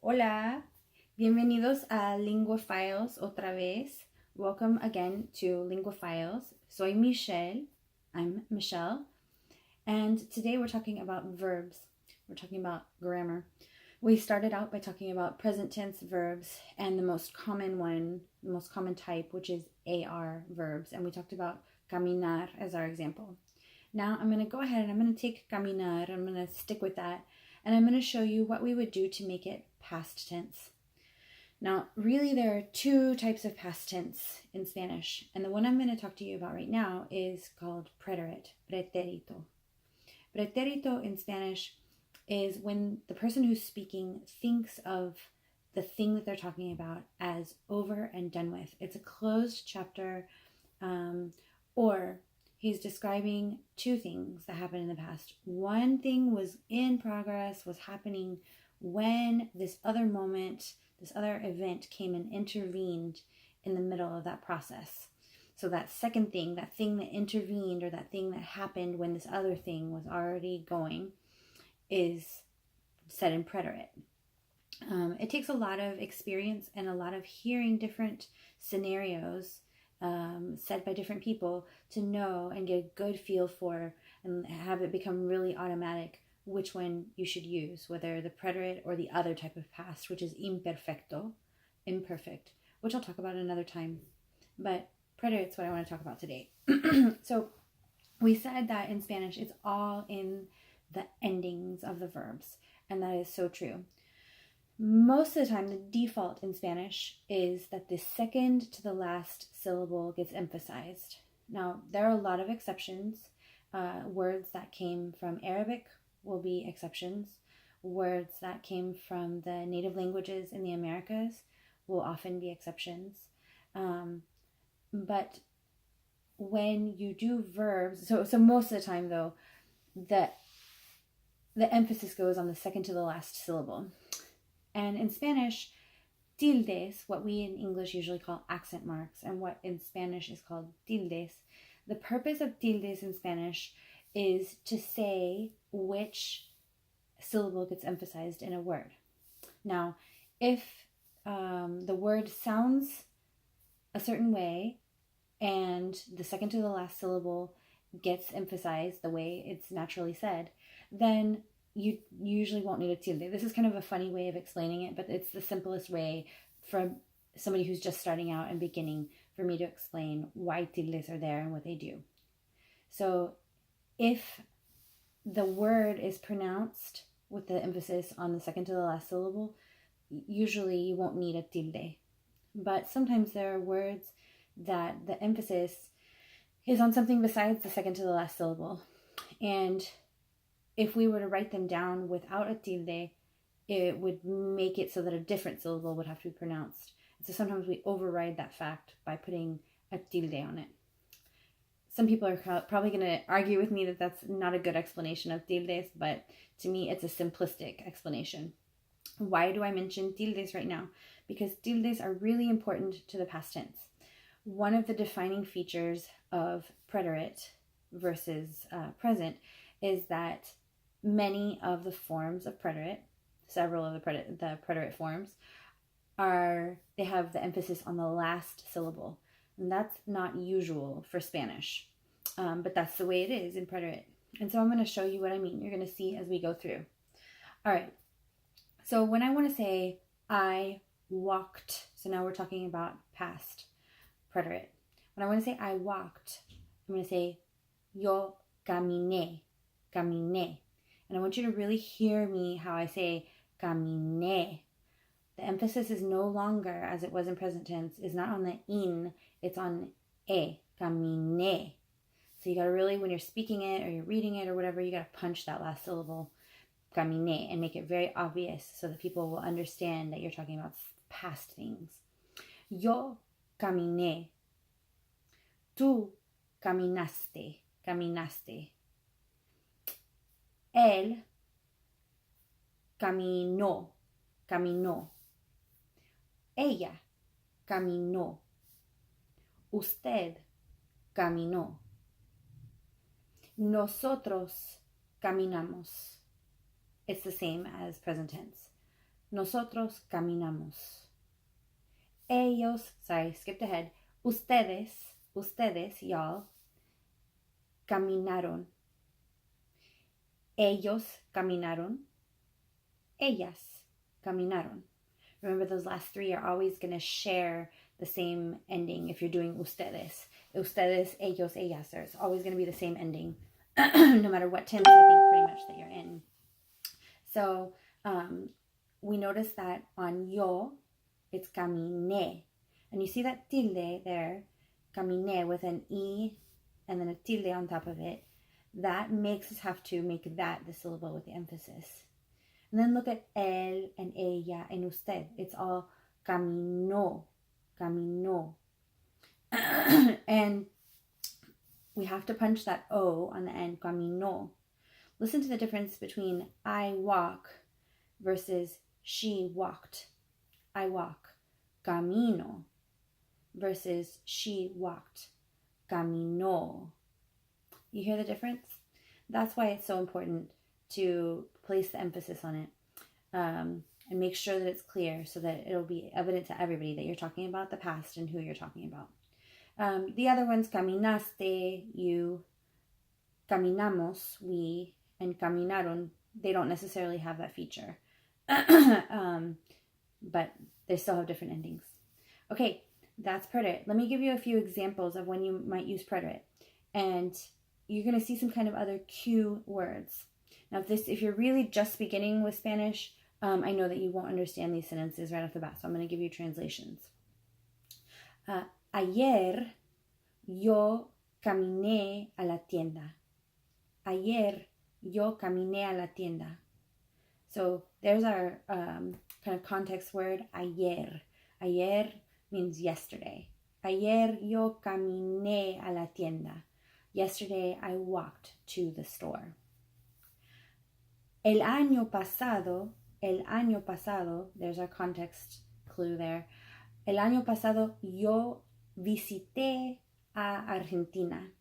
Hola, bienvenidos a Lingua Files otra vez. Welcome again to Lingua Files. Soy Michelle. I'm Michelle. And today we're talking about verbs. We're talking about grammar. We started out by talking about present tense verbs and the most common one, the most common type, which is AR verbs. And we talked about caminar as our example. Now I'm going to go ahead and I'm going to take caminar, I'm going to stick with that, and I'm going to show you what we would do to make it past tense. Now, really there are two types of past tense in Spanish, and the one I'm going to talk to you about right now is called preterite, preterito. Preterito in Spanish is when the person who's speaking thinks of the thing that they're talking about as over and done with. It's a closed chapter, or he's describing two things that happened in the past. One thing was in progress, was happening when this other moment, this other event came and intervened in the middle of that process. So that second thing, that thing that intervened or that thing that happened when this other thing was already going, is said in preterite. It takes a lot of experience and a lot of hearing different scenarios said by different people to know and get a good feel for and have it become really automatic which one you should use, whether the preterite or the other type of past, which is imperfecto, imperfect, which I'll talk about another time. But preterite is what I want to talk about today. So we said that in Spanish, it's all in the endings of the verbs, and that is so true. Most of the time, the default in Spanish is that the second to the last syllable gets emphasized. Now, there are a lot of exceptions. Words that came from Arabic will be exceptions. Words that came from the native languages in the Americas will often be exceptions. But when you do verbs, so most of the time, though, the emphasis goes on the second to the last syllable. And in Spanish, tildes, what we in English usually call accent marks, and what in Spanish is called tildes, the purpose of tildes in Spanish is to say which syllable gets emphasized in a word. Now, if the word sounds a certain way and the second to the last syllable gets emphasized the way it's naturally said, then you usually won't need a tilde. This is kind of a funny way of explaining it, but it's the simplest way for somebody who's just starting out and beginning for me to explain why tildes are there and what they do. So if the word is pronounced with the emphasis on the second to the last syllable, usually you won't need a tilde. But sometimes there are words that the emphasis is on something besides the second to the last syllable. And if we were to write them down without a tilde, it would make it so that a different syllable would have to be pronounced. So sometimes we override that fact by putting a tilde on it. Some people are probably going to argue with me that that's not a good explanation of tildes, but to me it's a simplistic explanation. Why do I mention tildes right now? Because tildes are really important to the past tense. One of the defining features of preterite versus present is that many of the forms of preterite, several of the preterite forms, they have the emphasis on the last syllable. And that's not usual for Spanish, but that's the way it is in preterite. And so I'm going to show you what I mean. You're going to see as we go through. All right. So when I want to say I walked, so now we're talking about past preterite. When I want to say I walked, I'm going to say yo caminé, caminé. And I want you to really hear me how I say caminé. The emphasis is no longer, as it was in present tense, is not on the in, it's on caminé. So you got to really, when you're speaking it or you're reading it or whatever, you got to punch that last syllable, caminé, and make it very obvious so that people will understand that you're talking about past things. Yo caminé. Tú caminaste, caminaste. Él caminó, caminó. Ella caminó. Usted caminó. Nosotros caminamos. It's the same as present tense. Nosotros caminamos. Ellos, sorry, skipped ahead. Ustedes, y'all, caminaron. Ellos caminaron. Ellas caminaron. Remember, those last three are always going to share the same ending if you're doing ustedes. Ustedes, ellos, ellas. There's always going to be the same ending, no matter what tense, I think, pretty much, that you're in. So we notice that on yo, it's caminé. And you see that tilde there, caminé, with an E and then a tilde on top of it. That makes us have to make that the syllable with the emphasis. And then look at él and ella and usted. It's all caminó. And we have to punch that O on the end, caminó. Listen to the difference between I walk versus she walked. I walk, camino, versus she walked, caminó. You hear the difference? That's why it's so important to place the emphasis on it and make sure that it's clear so that it'll be evident to everybody that you're talking about the past and who you're talking about. The other ones, caminaste, you, caminamos, we, and caminaron, they don't necessarily have that feature. But they still have different endings. Okay, that's preterite. Let me give you a few examples of when you might use preterite. And you're going to see some kind of other cue words. Now, if you're really just beginning with Spanish, I know that you won't understand these sentences right off the bat, so I'm going to give you translations. Ayer yo caminé a la tienda. Ayer yo caminé a la tienda. So there's our kind of context word, ayer. Ayer means yesterday. Ayer yo caminé a la tienda. Yesterday I walked to the store. El año pasado, there's our context clue there. El año pasado yo visité a Argentina.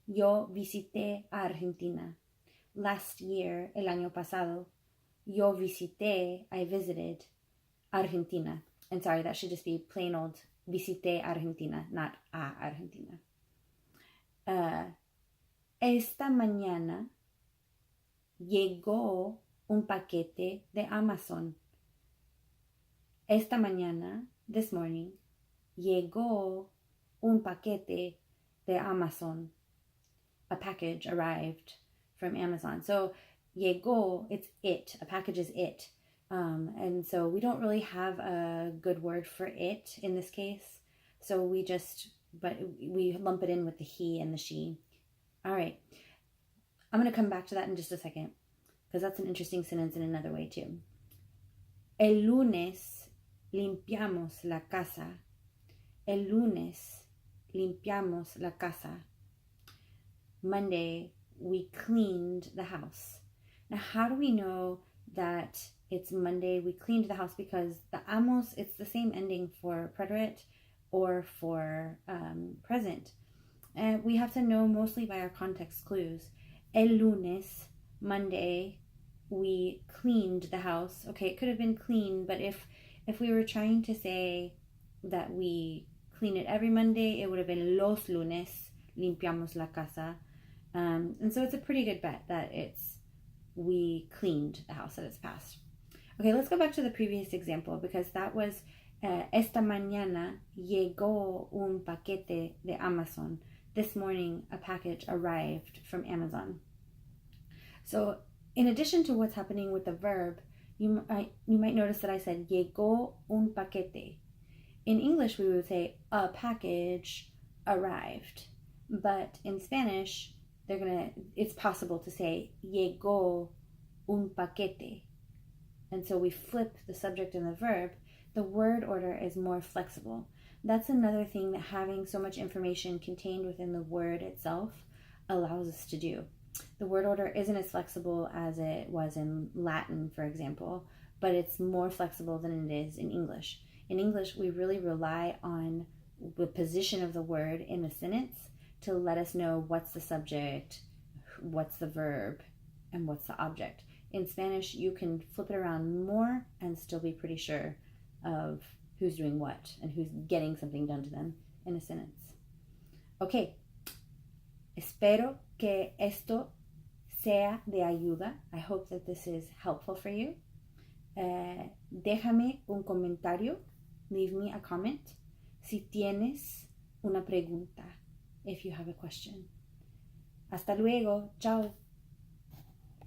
Yo visité a Argentina. Last year, el año pasado, yo visité, I visited Argentina. And sorry, that should just be plain old visité Argentina, not a Argentina. Esta mañana llegó un paquete de Amazon. Esta mañana, this morning, llegó un paquete de Amazon. A package arrived from Amazon. So llegó, it's it. A package is it. And so we don't really have a good word for it in this case. So we lump it in with the he and the she. All right. I'm going to come back to that in just a second because that's an interesting sentence in another way too. El lunes limpiamos la casa. El lunes limpiamos la casa. Monday, we cleaned the house. Now, how do we know that it's Monday we cleaned the house? Because the amos, it's the same ending for preterite or for present. And we have to know mostly by our context clues. El lunes, Monday, we cleaned the house. Okay, it could have been clean, but if we were trying to say that we clean it every Monday, it would have been los lunes limpiamos la casa. And so it's a pretty good bet that we cleaned the house, that it's past. Okay, let's go back to the previous example because that was esta mañana llegó un paquete de Amazon. This morning, a package arrived from Amazon. So in addition to what's happening with the verb, you might notice that I said llegó un paquete. In English, we would say a package arrived. But in Spanish, it's possible to say llegó un paquete. And so we flip the subject and the verb. The word order is more flexible. That's another thing that having so much information contained within the word itself allows us to do. The word order isn't as flexible as it was in Latin, for example, but it's more flexible than it is in English. In English, we really rely on the position of the word in the sentence to let us know what's the subject, what's the verb, and what's the object. In Spanish, you can flip it around more and still be pretty sure of who's doing what and who's getting something done to them in a sentence. Okay. Espero que esto sea de ayuda. I hope that this is helpful for you. Déjame un comentario. Leave me a comment. Si tienes una pregunta, if you have a question. Hasta luego. Chao.